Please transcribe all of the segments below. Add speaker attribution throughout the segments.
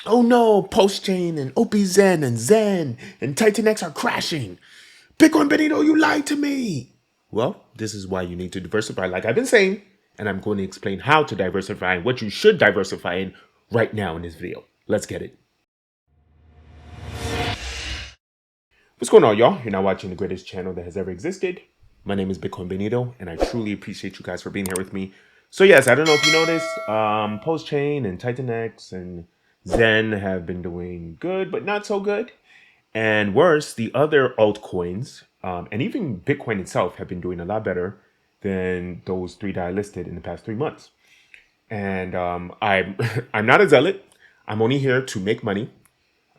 Speaker 1: Oh no, PulseChain and 𝐂𝐫𝐲𝐶 and Xen and TitanX are crashing. Bitcoin Benito, you lied to me. Well, this is why you need to diversify, like I've been saying, and I'm going to explain how to diversify and what you should diversify in right now in this video. Let's get it. What's going on, y'all? You're now watching the greatest channel that has ever existed. My name is Bitcoin Benito, and I truly appreciate you guys for being here with me. So yes, I don't know if you noticed, PulseChain and TitanX and Xen have been doing good, but not so good. And worse, the other altcoins, and even Bitcoin itself, have been doing a lot better than those three that I listed in the past 3 months. And I'm not a zealot. I'm only here to make money.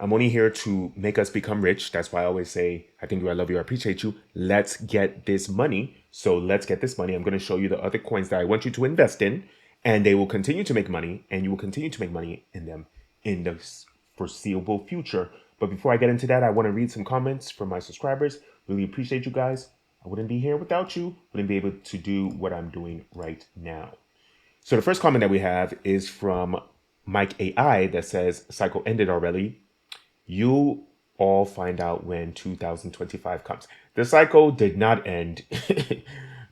Speaker 1: I'm only here to make us become rich. That's why I always say, I think you, I love you, I appreciate you. Let's get this money. So let's get this money. I'm going to show you the other coins that I want you to invest in, and they will continue to make money, and you will continue to make money in them in the foreseeable future. But before I get into that, I want to read some comments from my subscribers. Really appreciate you guys. I wouldn't be here without you. Wouldn't be able to do what I'm doing right now. So the first comment that we have is from Mike AI that says, cycle ended already. You all find out when 2025 comes. The cycle did not end.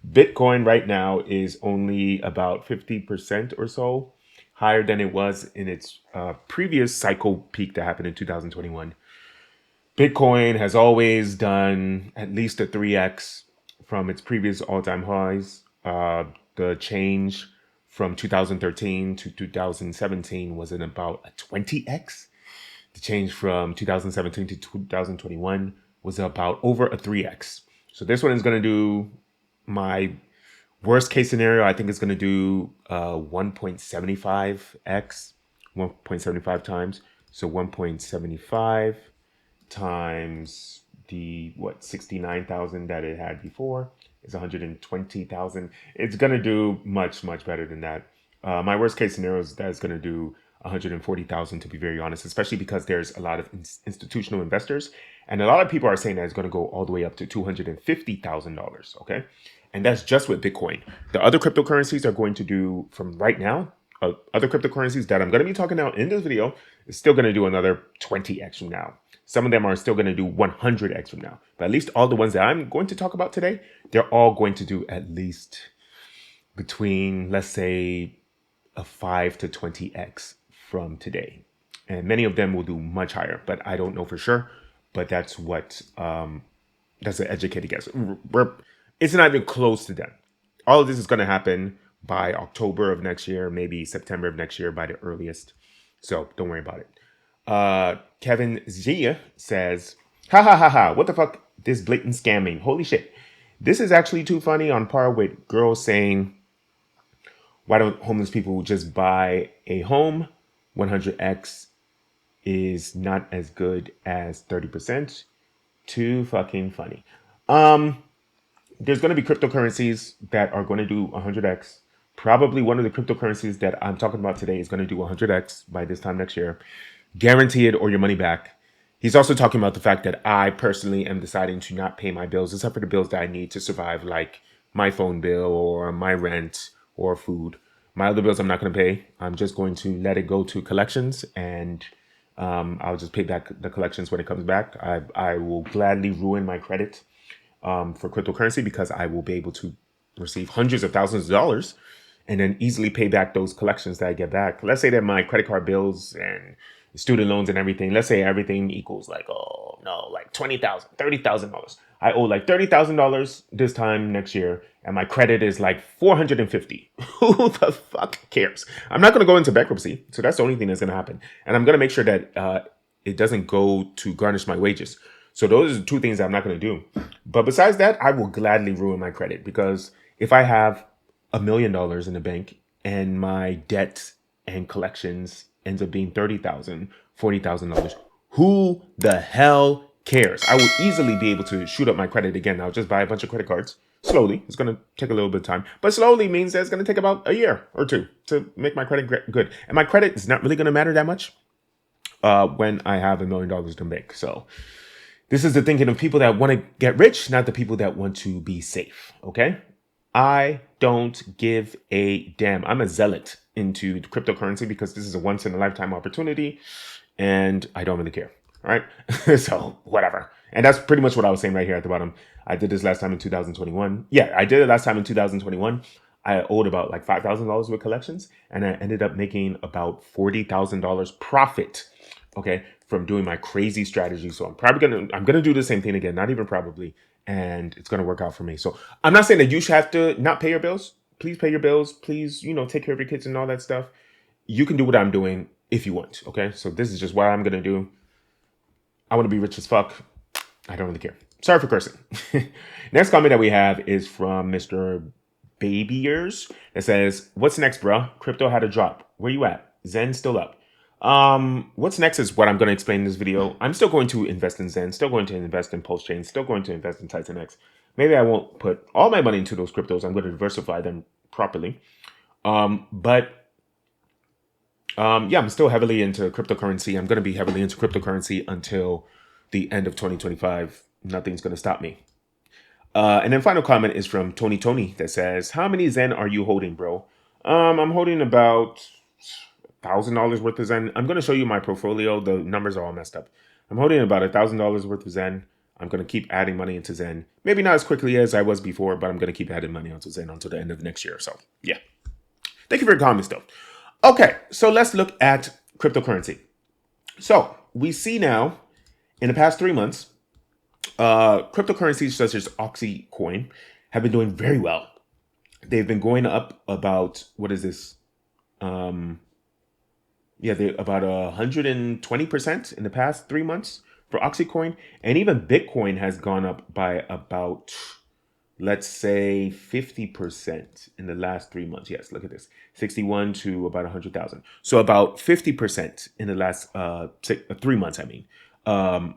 Speaker 1: Bitcoin right now is only about 50% or so higher than it was in its previous cycle peak that happened in 2021. Bitcoin has always done at least a 3x from its previous all-time highs. The change from 2013 to 2017 was in about a 20x. The change from 2017 to 2021 was about over a 3x. So this one is going to do, my worst case scenario, I think it's going to do 1.75x, 1.75 times. So 1.75 times the, 69,000 that it had before is 120,000. It's going to do much, much better than that. My worst case scenario is that it's going to do 140,000, to be very honest, especially because there's a lot of institutional investors, and a lot of people are saying that it's going to go all the way up to $250,000. Okay, and that's just with Bitcoin. The other cryptocurrencies are going to do, from right now, other cryptocurrencies that I'm going to be talking about in this video is still going to do another 20x from now. Some of them are still going to do 100x from now, but at least all the ones that I'm going to talk about today, they're all going to do at least between, let's say, a 5 to 20x from today. And many of them will do much higher, but I don't know for sure. But that's what, that's an educated guess. It's not even close to them. All of this is going to happen by October of next year, maybe September of next year by the earliest. So don't worry about it. 𝐂𝐫𝐲𝐸 says, ha ha ha ha, what the fuck? This blatant scamming. Holy shit. This is actually too funny, on par with girls saying, why don't homeless people just buy a home? 100x is not as good as 30%. Too fucking funny. There's going to be cryptocurrencies that are going to do 100x. Probably one of the cryptocurrencies that I'm talking about today is going to do 100x by this time next year. Guarantee it or your money back. He's also talking about the fact that I personally am deciding to not pay my bills, except for the bills that I need to survive, like my phone bill or my rent or food. My other bills I'm not going to pay. I'm just going to let it go to collections, and I'll just pay back the collections when it comes back. I will gladly ruin my credit for cryptocurrency, because I will be able to receive hundreds of thousands of dollars and then easily pay back those collections that I get back. Let's say that my credit card bills and student loans and everything, let's say everything equals like, oh no, like $20,000, $30,000. I owe like $30,000 this time next year, and my credit is like 450. Who the fuck cares? I'm not going to go into bankruptcy, so that's the only thing that's going to happen. And I'm going to make sure that it doesn't go to garnish my wages. So those are the two things that I'm not going to do. But besides that, I will gladly ruin my credit, because if I have $1 million in the bank and my debt and collections ends up being $30,000, $40,000, who the hell cares? I will easily be able to shoot up my credit again. I'll just buy a bunch of credit cards slowly. It's going to take a little bit of time, but slowly means that it's going to take about a year or two to make my credit good. And my credit is not really going to matter that much when I have $1 million in the bank. So this is the thinking of people that want to get rich, not the people that want to be safe. Okay. I don't give a damn. I'm a zealot. into cryptocurrency because this is a once in a lifetime opportunity and I don't really care. All right. So whatever. And that's pretty much what I was saying right here at the bottom. I did this last time in 2021. Yeah, I did it last time in 2021. I owed about like $5,000 with collections and I ended up making about $40,000 profit. Okay. From doing my crazy strategy. So I'm gonna do the same thing again, not even probably, and it's gonna work out for me. So I'm not saying that you should have to not pay your bills. Please pay your bills. Please, take care of your kids and all that stuff. You can do what I'm doing if you want. Okay. So this is just what I'm gonna do. I want to be rich as fuck. I don't really care. Sorry for cursing. Next comment that we have is from Mr. Babyers. It says, "What's next, bro? Crypto had a drop. Where you at? Zen still up." What's next is what I'm going to explain in this video. I'm still going to invest in Zen, still going to invest in PulseChain, still going to invest in TitanX. Maybe I won't put all my money into those cryptos. I'm going to diversify them properly. Yeah, I'm still heavily into cryptocurrency. I'm going to be heavily into cryptocurrency until the end of 2025. Nothing's going to stop me. And then final comment is from Tony that says, "How many Zen are you holding, bro?" I'm holding about $1,000 worth of Zen. I'm going to show you my portfolio. The numbers are all messed up. I'm holding about $1,000 worth of Zen. I'm going to keep adding money into Zen. Maybe not as quickly as I was before, but I'm going to keep adding money onto Zen until the end of next year. So yeah. Thank you for your comments though. Okay, so let's look at cryptocurrency. So we see now in the past 3 months, cryptocurrencies such as Onyx Coin have been doing very well. They've been going up about, what is this? They're about 120% in the past 3 months for Onyx Coin. And even Bitcoin has gone up by about, let's say, 50% in the last 3 months. Yes, look at this. 61 to about 100,000. So about 50% in the last 3 months, I mean. The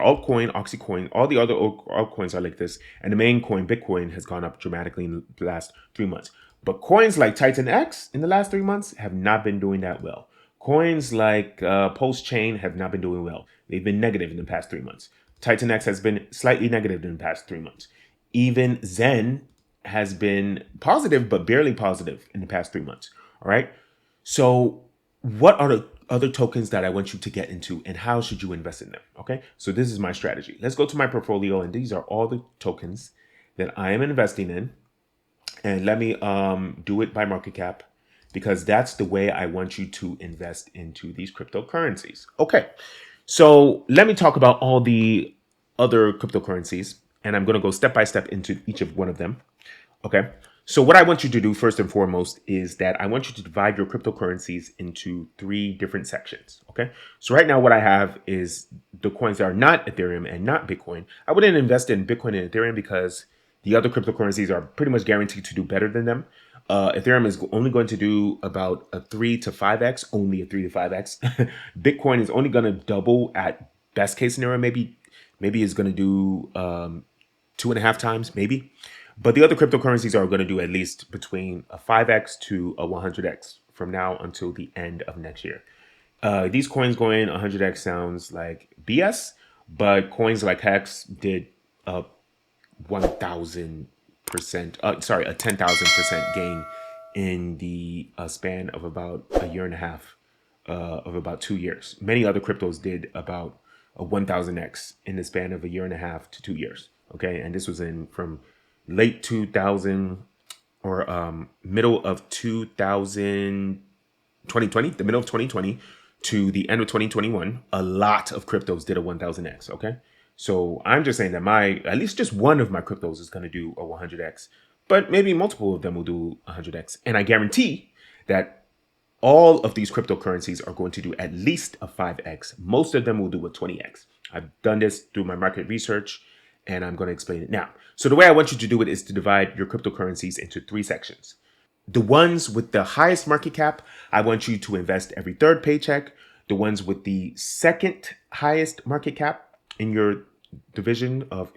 Speaker 1: altcoin, Onyx Coin, all the other altcoins are like this. And the main coin, Bitcoin, has gone up dramatically in the last 3 months. But coins like TitanX in the last 3 months have not been doing that well. Coins like PulseChain have not been doing well. They've been negative in the past 3 months. TitanX has been slightly negative in the past 3 months. Even Zen has been positive, but barely positive in the past 3 months. All right. So what are the other tokens that I want you to get into and how should you invest in them? Okay. So this is my strategy. Let's go to my portfolio. And these are all the tokens that I am investing in. And let me do it by market cap because that's the way I want you to invest into these cryptocurrencies. Okay. So let me talk about all the other cryptocurrencies. And I'm going to go step by step into each of one of them. Okay. So what I want you to do first and foremost is that I want you to divide your cryptocurrencies into 3 different sections. Okay. So right now what I have is the coins that are not Ethereum and not Bitcoin. I wouldn't invest in Bitcoin and Ethereum because the other cryptocurrencies are pretty much guaranteed to do better than them. Ethereum is only going to do about a 3 to 5x, only a 3 to 5x. Bitcoin is only going to double at best case scenario. Maybe it's going to do 2.5 times, maybe. But the other cryptocurrencies are going to do at least between a 5x to a 100x from now until the end of next year. These coins going 100x sounds like BS, but coins like Hex did 1,000%, a 10,000% gain in the span of about a year and a half, of about 2 years. Many other cryptos did about a 1,000x in the span of a year and a half to 2 years. Okay, and this was from late 2000 or middle of 2020, the middle of 2020 to the end of 2021. A lot of cryptos did a 1,000x. Okay. So I'm just saying that at least just one of my cryptos is going to do a 100x, but maybe multiple of them will do 100x. And I guarantee that all of these cryptocurrencies are going to do at least a 5x. Most of them will do a 20x. I've done this through my market research and I'm going to explain it now. So the way I want you to do it is to divide your cryptocurrencies into 3 sections. The ones with the highest market cap, I want you to invest every 3rd paycheck. The ones with the second highest market cap, in my division of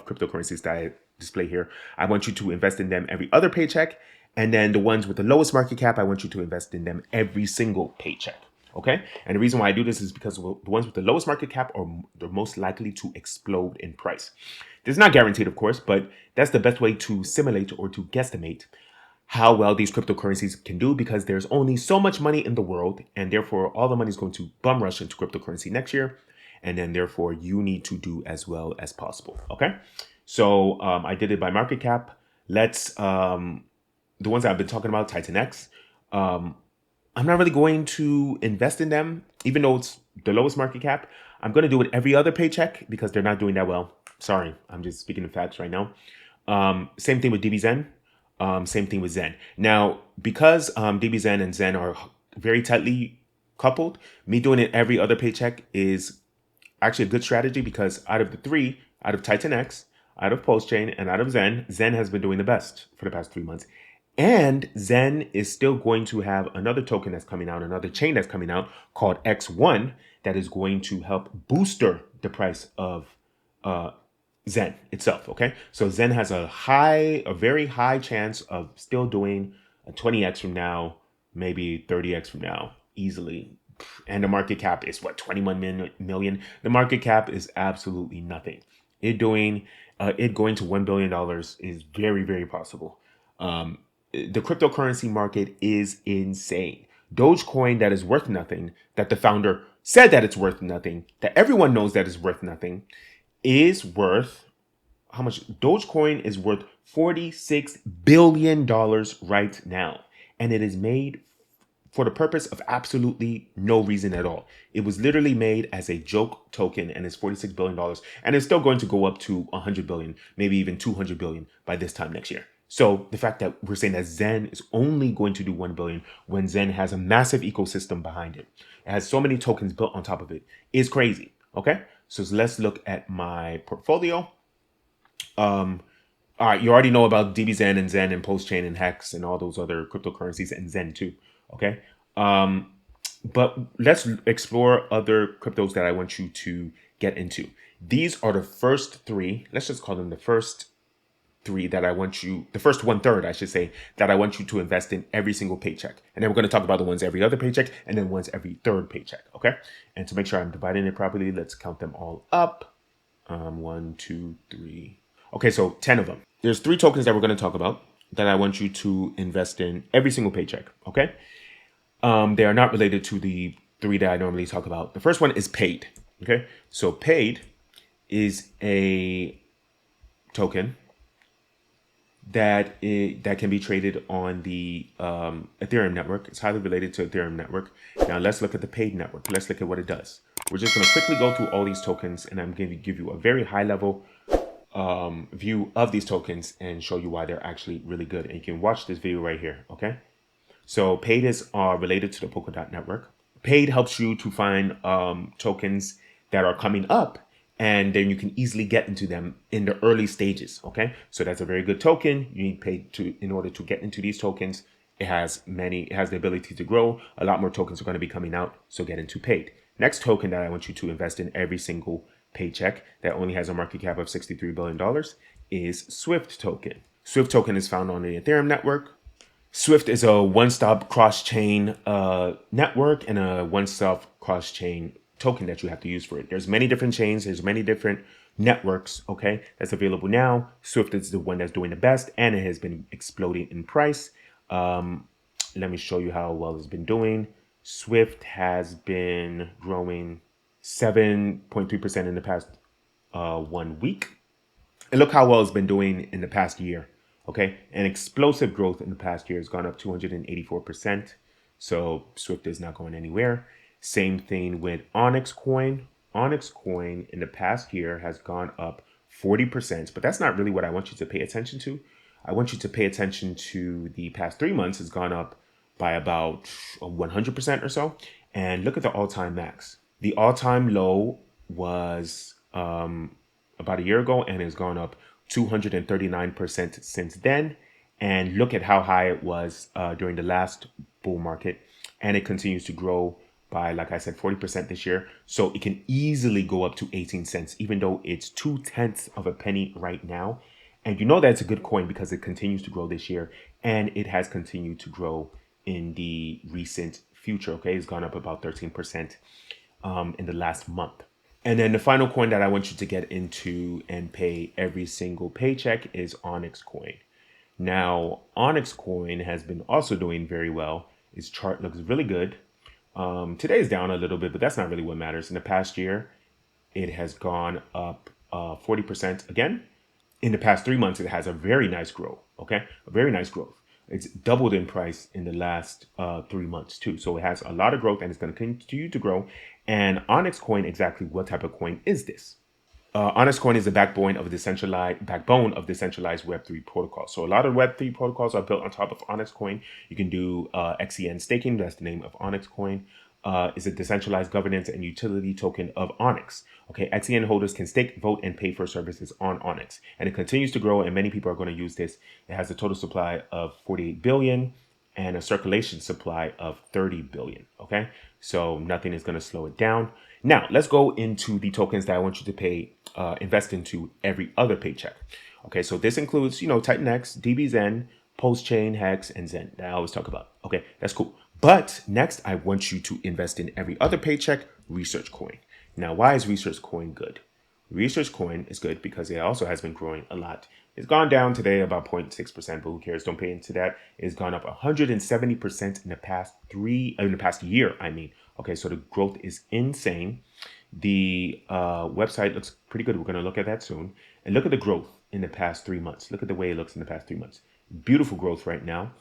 Speaker 1: cryptocurrencies that I display here, I want you to invest in them every other paycheck. And then the ones with the lowest market cap, I want you to invest in them every single paycheck. Okay. And the reason why I do this is because the ones with the lowest market cap are the most likely to explode in price. This is not guaranteed, of course, but that's the best way to simulate or to guesstimate how well these cryptocurrencies can do, because there's only so much money in the world, and therefore all the money is going to bum rush into cryptocurrency next year. And then therefore you need to do as well as possible. Okay. So I did it by market cap. Let's, the ones I've been talking about, TitanX. I'm not really going to invest in them, even though it's the lowest market cap. I'm going to do it every other paycheck because they're not doing that well. Sorry, I'm just speaking in facts right now. Same thing with DBZen. Same thing with Zen. Now, because DBZen and Zen are very tightly coupled, me doing it every other paycheck is actually a good strategy, because out of the three, out of TitanX, out of PulseChain, and out of Zen, Zen has been doing the best for the past 3 months. And Zen is still going to have another token that's coming out, another chain that's coming out called X1, that is going to help booster the price of Zen itself. Okay, so Zen has a very high chance of still doing a 20x from now, maybe 30x from now, easily. And the market cap is what, 21 million. The market cap is absolutely nothing. It going to $1 billion is very, very possible. The cryptocurrency market is insane. Dogecoin, that is worth nothing, that the founder said that it's worth nothing, that everyone knows that it's worth nothing, is worth how much? Dogecoin is worth $46 billion right now. And it is made for the purpose of absolutely no reason at all. It was literally made as a joke token, and it's $46 billion. And it's still going to go up to 100 billion, maybe even 200 billion by this time next year. So the fact that we're saying that Zen is only going to do 1 billion when Zen has a massive ecosystem behind it, it has so many tokens built on top of it, is crazy. Okay, so let's look at my portfolio. All right, you already know about DBZen and Zen and PulseChain and Hex and all those other cryptocurrencies, and Zen too. Okay, but let's explore other cryptos that I want you to get into. These are the first three. Let's just call them the first three that I want you, the first 1/3, I should say, that I want you to invest in every single paycheck. And then we're going to talk about the ones every other paycheck, and then ones every third paycheck. Okay, and to make sure I'm dividing it properly, let's count them all up. 1, 2, 3. Okay, so 10 of them. There's 3 tokens that we're going to talk about that I want you to invest in every single paycheck. Okay. They are not related to the 3 that I normally talk about. The first one is Paid. Okay, so Paid is a token that can be traded on the Ethereum network. It's highly related to Ethereum network. Now let's look at the Paid network. Let's look at what it does. We're just going to quickly go through all these tokens, and I'm going to give you a very high level view of these tokens and show you why they're actually really good. And you can watch this video right here. Okay. So Paid is related to the Polkadot network. Paid helps you to find tokens that are coming up, and then you can easily get into them in the early stages. Okay, so that's a very good token. You need Paid in order to get into these tokens. It has the ability to grow. A lot more tokens are going to be coming out, so get into Paid. Next token that I want you to invest in every single paycheck that only has a market cap of $63 billion is Swift token. Swift token is found on the Ethereum network. Swift is a one-stop cross-chain network and a one-stop cross-chain token that you have to use for it. There's many different chains. There's many different networks, okay, that's available now. Swift is the one that's doing the best, and it has been exploding in price. Let me show you how well it's been doing. Swift has been growing 7.3% in the past 1 week. And look how well it's been doing in the past year. Okay, and explosive growth in the past year has gone up 284%. So Swift is not going anywhere. Same thing with Onyx Coin. Onyx Coin in the past year has gone up 40%, but that's not really what I want you to pay attention to. I want you to pay attention to the past 3 months has gone up by about 100% or so. And look at the all-time max. The all-time low was about a year ago, and has gone up 239% since then. And look at how high it was during the last bull market, and it continues to grow by, like I said, 40% this year. So it can easily go up to 18 cents, even though it's 0.2 of a penny right now. And you know that's a good coin because it continues to grow this year, and it has continued to grow in the recent future. Okay, it's gone up about 13% in the last month. And then the final coin that I want you to get into and pay every single paycheck is Onyx Coin. Now, Onyx Coin has been also doing very well. Its chart looks really good. Today is down a little bit, but that's not really what matters. In the past year, it has gone up 40% again. In the past 3 months, it has a very nice growth. Okay, a very nice growth. It's doubled in price in the last 3 months too. So it has a lot of growth and it's going to continue to grow. And Onyx Coin, exactly what type of coin is this? Onyx Coin is the backbone of decentralized Web3 protocols. So a lot of Web3 protocols are built on top of Onyx Coin. You can do XEN staking. That's the name of Onyx Coin. Is a decentralized governance and utility token of Onyx. Okay, XEN holders can stake, vote, and pay for services on Onyx, and it continues to grow. And many people are going to use this. It has a total supply of 48 billion and a circulation supply of 30 billion. Okay, so nothing is going to slow it down. Now let's go into the tokens that I want you to invest into every other paycheck. Okay, so this includes, TitanX, DBZen, PulseChain, Hex, and Zen that I always talk about. Okay, that's cool. But next, I want you to invest in every other paycheck, Research Coin. Now, why is Research Coin good? Research Coin is good because it also has been growing a lot. It's gone down today about 0.6%, but who cares? Don't pay into that. It's gone up 170% in the past year. Okay, so the growth is insane. The website looks pretty good. We're going to look at that soon. And look at the growth in the past 3 months. Look at the way it looks in the past 3 months. Beautiful growth right now.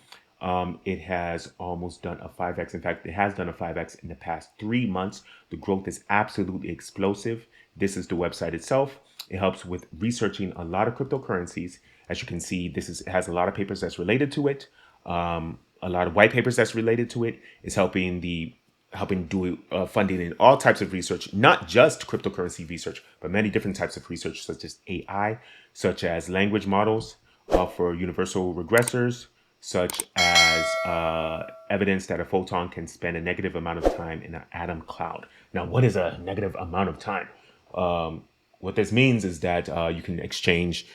Speaker 1: It has almost done a 5x. In fact, it has done a 5x in the past 3 months. The growth is absolutely explosive. This is the website itself. It helps with researching a lot of cryptocurrencies. As you can see, it has a lot of papers that's related to it. A lot of white papers that's related to it. It's helping do funding in all types of research, not just cryptocurrency research, but many different types of research, such as AI, such as language models for universal regressors, such as evidence that a photon can spend a negative amount of time in an atom cloud. Now, what is a negative amount of time? What this means is that you can exchange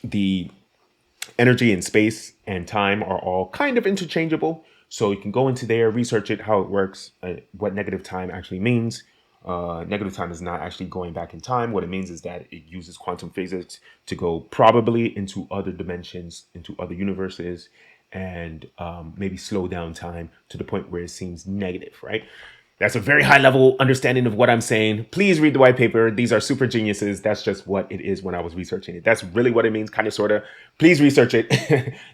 Speaker 1: the energy in space and time are all kind of interchangeable. So you can go into there, research it, how it works, what negative time actually means. Negative time is not actually going back in time. What it means is that it uses quantum physics to go probably into other dimensions, into other universes, and maybe slow down time to the point where it seems negative, right? That's a very high level understanding of what I'm saying. Please read the white paper. These are super geniuses. That's just what it is when I was researching it. That's really what it means, kind of, sort of. Please research it.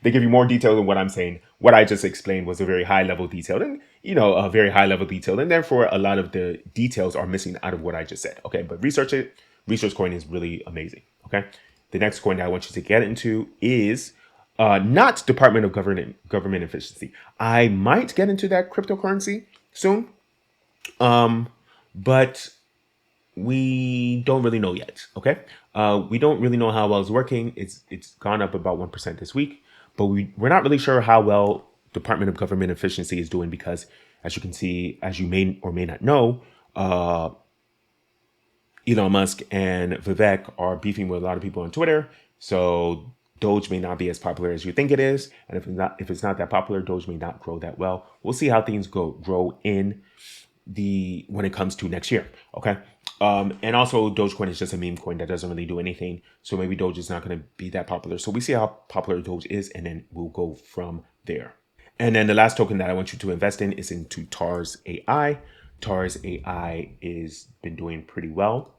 Speaker 1: They give you more detail than what I'm saying. What I just explained was a very high level detail and, a very high level detail. And therefore, a lot of the details are missing out of what I just said. Okay, but research it. Research Coin is really amazing. Okay, the next coin that I want you to get into is not Department of Government Efficiency. I might get into that cryptocurrency soon. But we don't really know yet. Okay. We don't really know how well it's working. It's gone up about 1% this week, but we're not really sure how well Department of Government Efficiency is doing because, as you can see, as you may or may not know, Elon Musk and Vivek are beefing with a lot of people on Twitter. So Doge may not be as popular as you think it is. And if it's not that popular, Doge may not grow that well. We'll see how things grow when it comes to next year. Okay. And also Dogecoin is just a meme coin that doesn't really do anything. So maybe Doge is not going to be that popular. So we see how popular Doge is, and then we'll go from there. And then the last token that I want you to invest in is into TARS AI. TARS AI is been doing pretty well.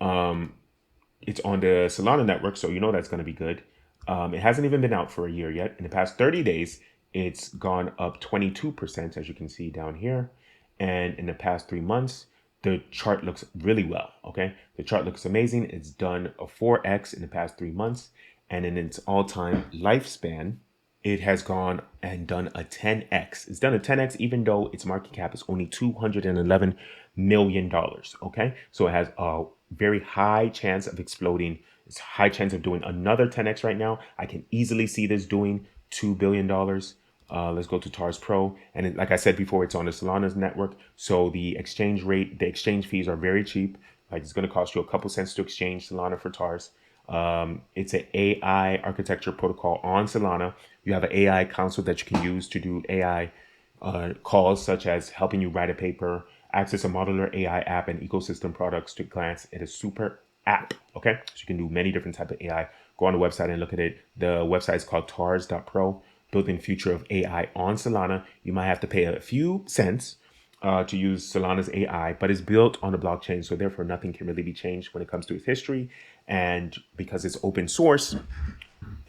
Speaker 1: It's on the Solana network, so that's going to be good. It hasn't even been out for a year yet. In the past 30 days, it's gone up 22%, as you can see down here. And in the past 3 months, the chart looks really well. Okay, the chart looks amazing. It's done a 4x in the past 3 months, and in its all-time lifespan, it has gone and done a 10x. It's done a 10x, even though its market cap is only $211 million. Okay, so it has a very high chance of exploding. It's a high chance of doing another 10x right now. I can easily see this doing $2 billion. Let's go to TARS Pro. And like I said before, it's on the Solana's network. So the exchange fees are very cheap. Like it's going to cost you a couple cents to exchange Solana for TARS. It's an AI architecture protocol on Solana. You have an AI console that you can use to do AI calls, such as helping you write a paper, access a modular AI app and ecosystem products to glance at a super app. Okay, so you can do many different types of AI. go on the website and look at it. The website is called TARS.pro, building future of AI on Solana. You might have to pay a few cents to use Solana's AI, but it's built on the blockchain, so therefore nothing can really be changed when it comes to its history. And because it's open source,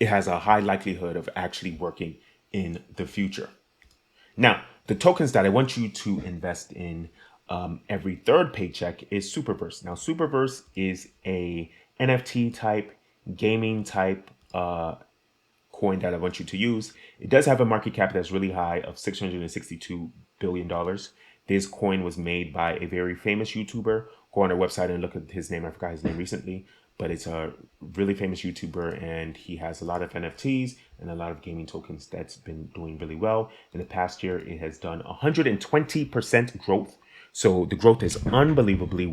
Speaker 1: it has a high likelihood of actually working in the future. Now, the tokens that I want you to invest in every third paycheck is SUPERVERSE. Now, SUPERVERSE is a NFT type, gaming type coin that I want you to use. It does have a market cap that's really high of $662 billion. This coin was made by a very famous YouTuber. Go on our website and look at his name. I forgot his name recently, but it's a really famous YouTuber, and he has a lot of NFTs and a lot of gaming tokens that's been doing really well. In the past year, it has done 120% growth. So the growth is unbelievably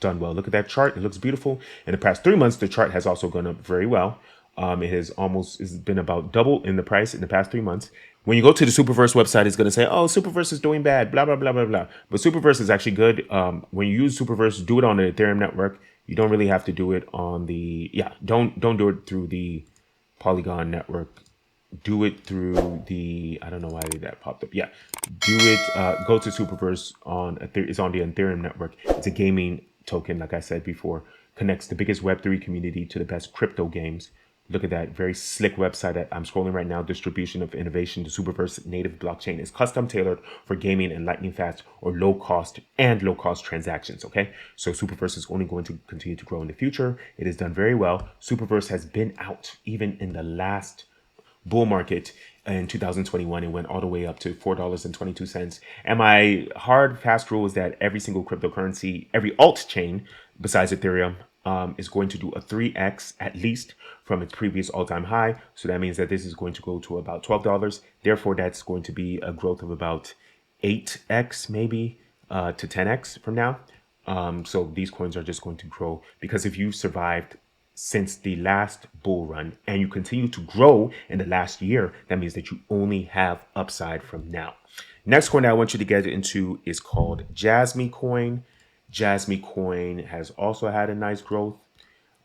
Speaker 1: done well. Look at that chart. It looks beautiful. In the past 3 months, the chart has also gone up very well. It's been about double in the price in the past 3 months. When you go to the SUPERVERSE website, it's going to say, oh, SUPERVERSE is doing bad, blah, blah, blah, blah, blah. But SUPERVERSE is actually good. When you use SUPERVERSE, do it on the Ethereum network. You don't really have to do it on don't do it through the Polygon network. Do it through the, I don't know why that popped up. Yeah, do it, go to SUPERVERSE it's on the Ethereum network. It's a gaming token, like I said before, connects the biggest Web3 community to the best crypto games. Look at that very slick website that I'm scrolling right now. Distribution of innovation. The SUPERVERSE native blockchain is custom tailored for gaming and lightning fast or low cost transactions. Okay, so SUPERVERSE is only going to continue to grow in the future. It has done very well. SUPERVERSE has been out even in the last bull market in 2021. It went all the way up to $4.22. And my hard fast rule is that every single cryptocurrency, every alt chain besides Ethereum, is going to do a 3x at least from its previous all-time high. So that means that this is going to go to about $12. Therefore, that's going to be a growth of about 8x maybe to 10x from now. So these coins are just going to grow, because if you survived since the last bull run and you continue to grow in the last year, that means that you only have upside from now. Next coin that I want you to get into is called JASMCOIN. JASMCOIN has also had a nice growth.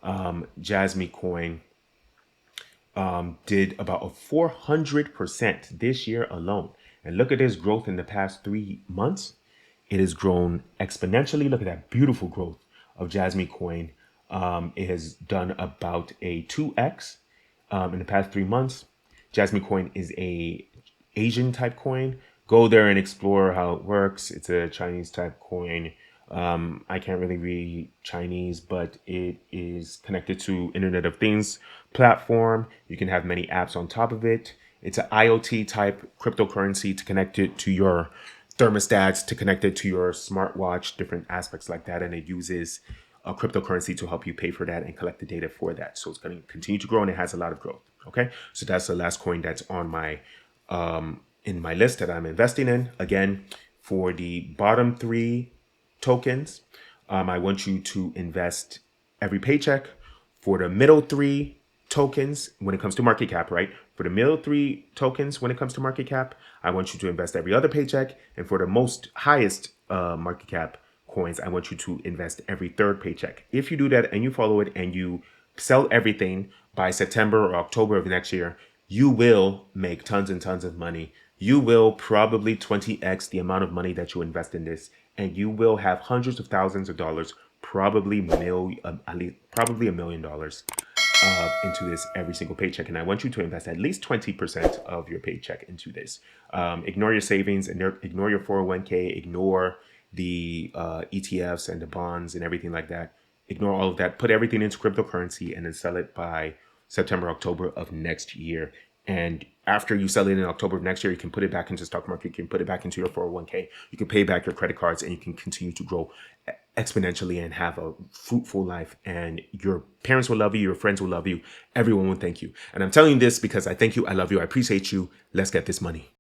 Speaker 1: JASMCOIN did about a 400% this year alone. And look at this growth in the past 3 months. It has grown exponentially. Look at that beautiful growth of JASMCOIN. It has done about a 2x in the past 3 months. JASMCOIN is a Asian type coin. Go there and explore how it works. It's a Chinese type coin. I can't really read Chinese, but it is connected to Internet of Things platform. You can have many apps on top of it. It's an IoT type cryptocurrency to connect it to your thermostats, to connect it to your smartwatch, different aspects like that. And it uses a cryptocurrency to help you pay for that and collect the data for that. So it's going to continue to grow, and it has a lot of growth. Okay, so that's the last coin that's on my in my list that I'm investing in. Again, for the bottom 3 tokens, I want you to invest every paycheck. For the middle 3 tokens, when it comes to market cap, right? For the middle 3 tokens, when it comes to market cap, I want you to invest every other paycheck. And for the most highest market cap coins, I want you to invest every third paycheck. If you do that and you follow it and you sell everything by September or October of next year, you will make tons and tons of money. You will probably 20x the amount of money that you invest in this, and you will have hundreds of thousands of dollars, probably $1 million into this every single paycheck. And I want you to invest at least 20% of your paycheck into this. Ignore your savings, and ignore your 401k, ignore the ETFs and the bonds and everything like that. Ignore all of that. Put everything into cryptocurrency and then sell it by September, October of next year. And after you sell it in October of next year, you can put it back into stock market. You can put it back into your 401k. You can pay back your credit cards, and you can continue to grow exponentially and have a fruitful life. And your parents will love you. Your friends will love you. Everyone will thank you. And I'm telling you this because I thank you. I love you. I appreciate you. Let's get this money.